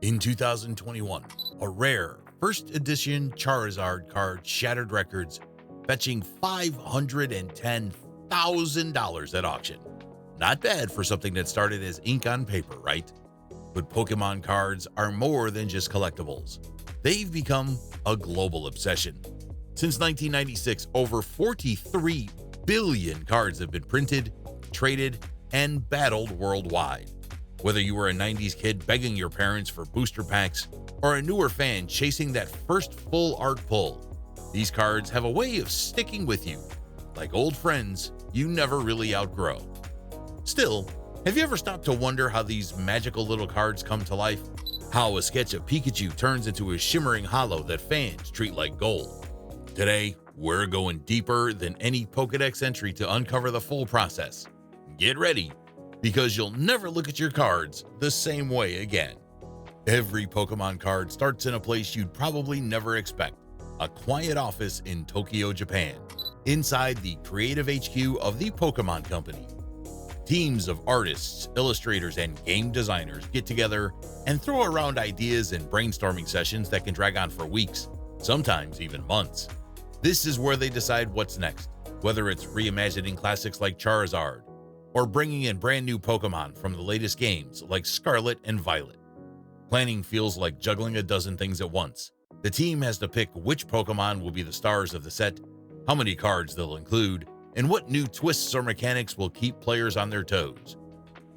In 2021, a rare first edition Charizard card shattered records, fetching $510,000 at auction. Not bad for something that started as ink on paper, right? But Pokemon cards are more than just collectibles. They've become a global obsession. Since 1996, over 43 billion cards have been printed, traded, and battled worldwide. Whether you were a 90s kid begging your parents for booster packs or a newer fan chasing that first full art pull, these cards have a way of sticking with you, like old friends you never really outgrow. Still, have you ever stopped to wonder how these magical little cards come to life? How a sketch of Pikachu turns into a shimmering hollow that fans treat like gold? Today, we're going deeper than any Pokédex entry to uncover the full process. Get ready, because you'll never look at your cards the same way again. Every Pokemon card starts in a place you'd probably never expect, a quiet office in Tokyo, Japan, inside the creative HQ of the Pokemon Company. Teams of artists, illustrators, and game designers get together and throw around ideas in brainstorming sessions that can drag on for weeks, sometimes even months. This is where they decide what's next, whether it's reimagining classics like Charizard, or bringing in brand new Pokemon from the latest games like Scarlet and Violet. Planning feels like juggling a dozen things at once. The team has to pick which Pokemon will be the stars of the set, how many cards they'll include, and what new twists or mechanics will keep players on their toes.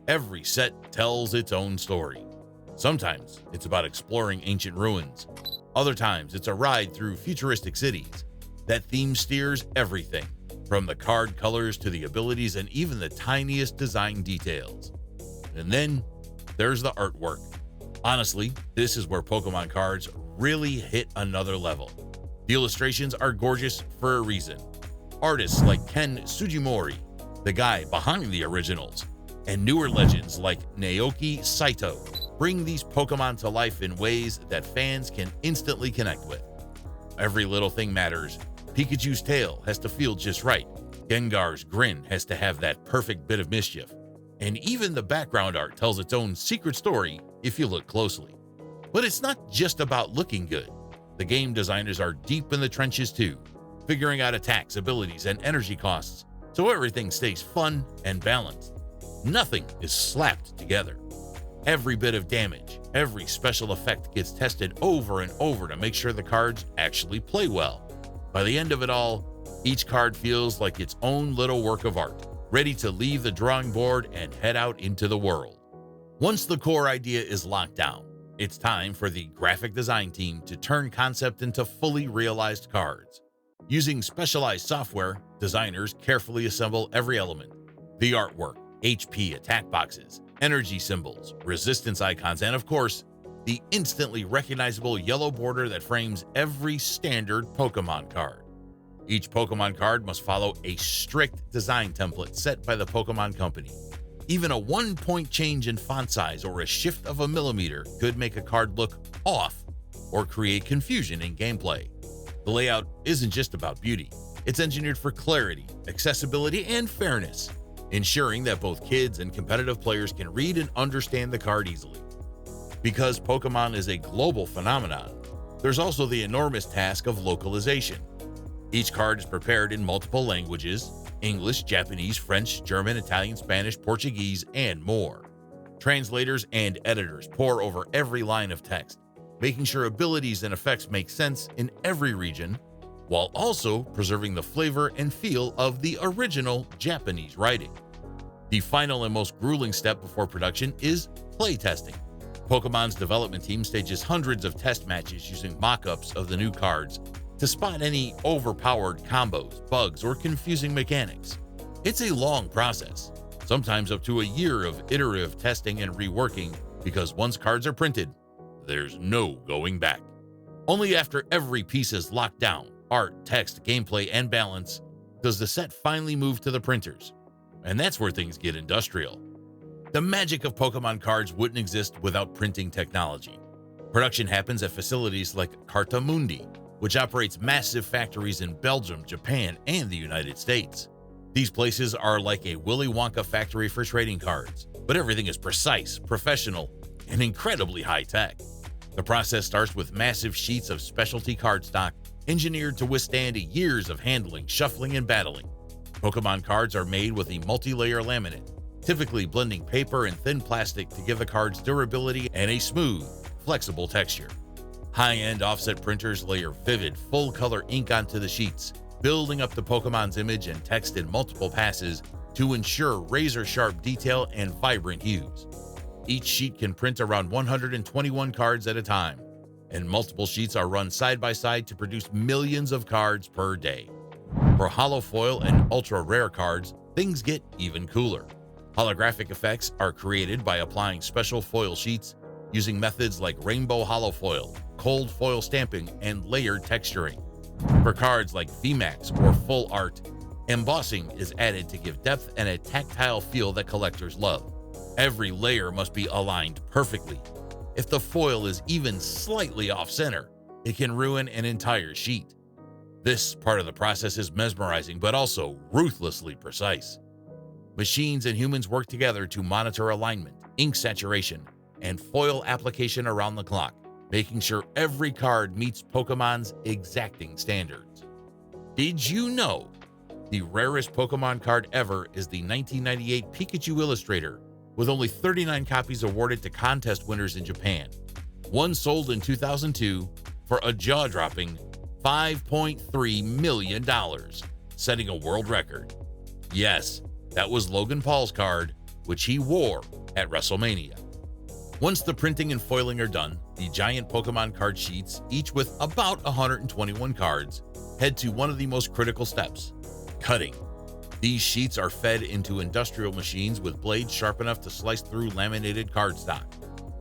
Every set tells its own story. Sometimes it's about exploring ancient ruins. Other times it's a ride through futuristic cities. That theme steers everything, from the card colors to the abilities and even the tiniest design details. And then there's the artwork. Honestly, this is where Pokemon cards really hit another level. The illustrations are gorgeous for a reason. Artists like Ken Sugimori, the guy behind the originals, and newer legends like Naoki Saito bring these Pokemon to life in ways that fans can instantly connect with. Every little thing matters. Pikachu's tail has to feel just right. Gengar's grin has to have that perfect bit of mischief. And even the background art tells its own secret story if you look closely. But it's not just about looking good. The game designers are deep in the trenches too, figuring out attacks, abilities, and energy costs so everything stays fun and balanced. Nothing is slapped together. Every bit of damage, every special effect gets tested over and over to make sure the cards actually play well. By the end of it all, each card feels like its own little work of art, ready to leave the drawing board and head out into the world. Once the core idea is locked down, it's time for the graphic design team to turn concept into fully realized cards. Using specialized software, designers carefully assemble every element: the artwork, HP attack boxes, energy symbols, resistance icons, and of course, the instantly recognizable yellow border that frames every standard Pokemon card. Each Pokemon card must follow a strict design template set by the Pokemon Company. Even a 1-point change in font size or a shift of a millimeter could make a card look off or create confusion in gameplay. The layout isn't just about beauty. It's engineered for clarity, accessibility, and fairness, ensuring that both kids and competitive players can read and understand the card easily. Because Pokemon is a global phenomenon, there's also the enormous task of localization. Each card is prepared in multiple languages: English, Japanese, French, German, Italian, Spanish, Portuguese, and more. Translators and editors pore over every line of text, making sure abilities and effects make sense in every region, while also preserving the flavor and feel of the original Japanese writing. The final and most grueling step before production is playtesting. Pokemon's development team stages hundreds of test matches using mock-ups of the new cards to spot any overpowered combos, bugs, or confusing mechanics. It's a long process, sometimes up to a year of iterative testing and reworking, because once cards are printed, there's no going back. Only after every piece is locked down, art, text, gameplay, and balance, does the set finally move to the printers. And that's where things get industrial. The magic of Pokemon cards wouldn't exist without printing technology. Production happens at facilities like Carta Mundi, which operates massive factories in Belgium, Japan, and the United States. These places are like a Willy Wonka factory for trading cards, but everything is precise, professional, and incredibly high-tech. The process starts with massive sheets of specialty cardstock engineered to withstand years of handling, shuffling, and battling. Pokemon cards are made with a multi-layer laminate, typically blending paper and thin plastic to give the cards durability and a smooth, flexible texture. High-end offset printers layer vivid, full-color ink onto the sheets, building up the Pokemon's image and text in multiple passes to ensure razor-sharp detail and vibrant hues. Each sheet can print around 121 cards at a time, and multiple sheets are run side by side to produce millions of cards per day. For holo foil and ultra-rare cards, things get even cooler. Holographic effects are created by applying special foil sheets using methods like rainbow holo foil, cold foil stamping, and layered texturing. For cards like VMAX or Full Art, embossing is added to give depth and a tactile feel that collectors love. Every layer must be aligned perfectly. If the foil is even slightly off-center, it can ruin an entire sheet. This part of the process is mesmerizing, but also ruthlessly precise. Machines and humans work together to monitor alignment, ink saturation, and foil application around the clock, making sure every card meets Pokemon's exacting standards. Did you know the rarest Pokemon card ever is the 1998 Pikachu Illustrator, with only 39 copies awarded to contest winners in Japan? One sold in 2002 for a jaw-dropping $5.3 million, setting a world record. Yes, that was Logan Paul's card, which he wore at WrestleMania. Once the printing and foiling are done, the giant Pokemon card sheets, each with about 121 cards, head to one of the most critical steps: cutting. These sheets are fed into industrial machines with blades sharp enough to slice through laminated cardstock.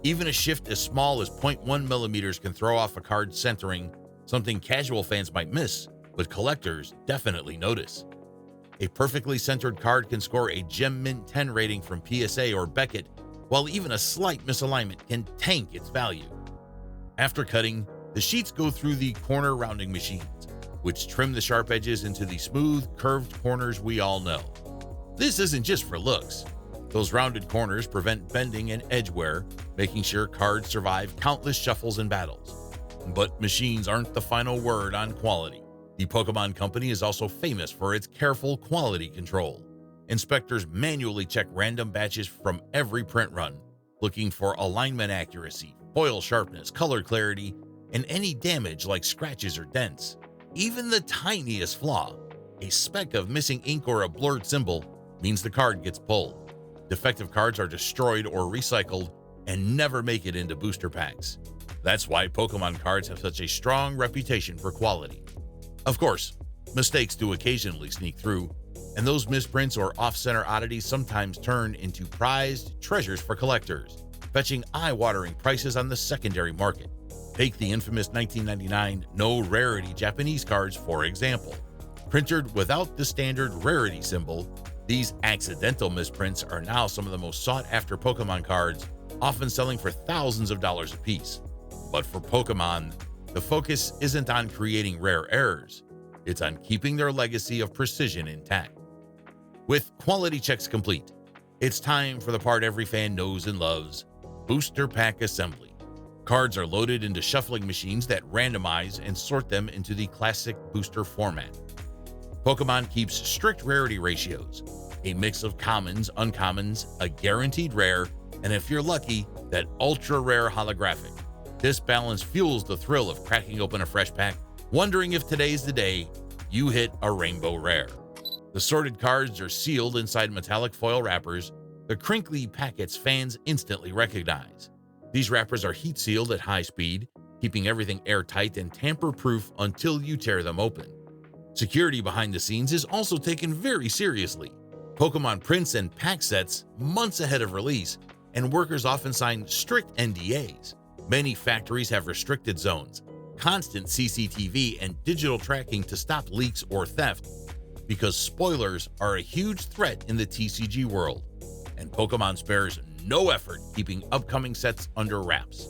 Even a shift as small as 0.1 millimeters can throw off a card's centering, something casual fans might miss, but collectors definitely notice. A perfectly centered card can score a Gem Mint 10 rating from PSA or Beckett, while even a slight misalignment can tank its value. After cutting, the sheets go through the corner rounding machines, which trim the sharp edges into the smooth, curved corners we all know. This isn't just for looks. Those rounded corners prevent bending and edge wear, making sure cards survive countless shuffles and battles. But machines aren't the final word on quality. The Pokemon Company is also famous for its careful quality control. Inspectors manually check random batches from every print run, looking for alignment accuracy, foil sharpness, color clarity, and any damage like scratches or dents. Even the tiniest flaw, a speck of missing ink or a blurred symbol, means the card gets pulled. Defective cards are destroyed or recycled and never make it into booster packs. That's why Pokemon cards have such a strong reputation for quality. Of course, mistakes do occasionally sneak through, and those misprints or off-center oddities sometimes turn into prized treasures for collectors, fetching eye-watering prices on the secondary market. Take the infamous 1999 no-rarity Japanese cards, for example. Printed without the standard rarity symbol, these accidental misprints are now some of the most sought-after Pokemon cards, often selling for thousands of dollars a piece. But for Pokemon, the focus isn't on creating rare errors, it's on keeping their legacy of precision intact. With quality checks complete, it's time for the part every fan knows and loves: booster pack assembly. Cards are loaded into shuffling machines that randomize and sort them into the classic booster format. Pokemon keeps strict rarity ratios, a mix of commons, uncommons, a guaranteed rare, and if you're lucky, that ultra rare holographic. This balance fuels the thrill of cracking open a fresh pack, wondering if today's the day you hit a rainbow rare. The sorted cards are sealed inside metallic foil wrappers, the crinkly packets fans instantly recognize. These wrappers are heat sealed at high speed, keeping everything airtight and tamper-proof until you tear them open. Security behind the scenes is also taken very seriously. Pokemon prints and pack sets months ahead of release, and workers often sign strict NDAs. Many factories have restricted zones, constant CCTV, and digital tracking to stop leaks or theft, because spoilers are a huge threat in the TCG world, and Pokemon spares no effort keeping upcoming sets under wraps.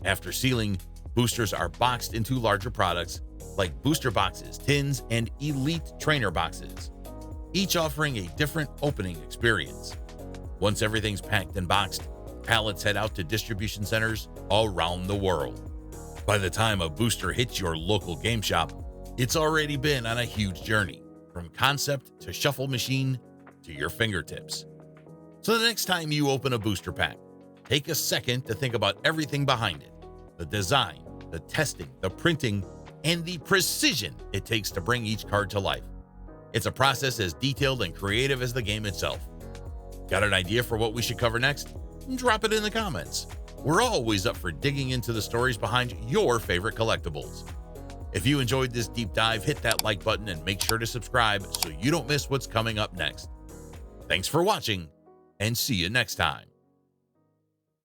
After sealing, boosters are boxed into larger products like booster boxes, tins, and elite trainer boxes, each offering a different opening experience. Once everything's packed and boxed, pallets head out to distribution centers, around the world. By the time a booster hits your local game shop, it's already been on a huge journey, from concept to shuffle machine to your fingertips. So the next time you open a booster pack, take a second to think about everything behind it: the design, the testing, the printing, and the precision it takes to bring each card to life. It's a process as detailed and creative as the game itself. Got an idea for what we should cover next? Drop it in the comments. We're always up for digging into the stories behind your favorite collectibles. If you enjoyed this deep dive, hit that like button and make sure to subscribe so you don't miss what's coming up next. Thanks for watching, and see you next time.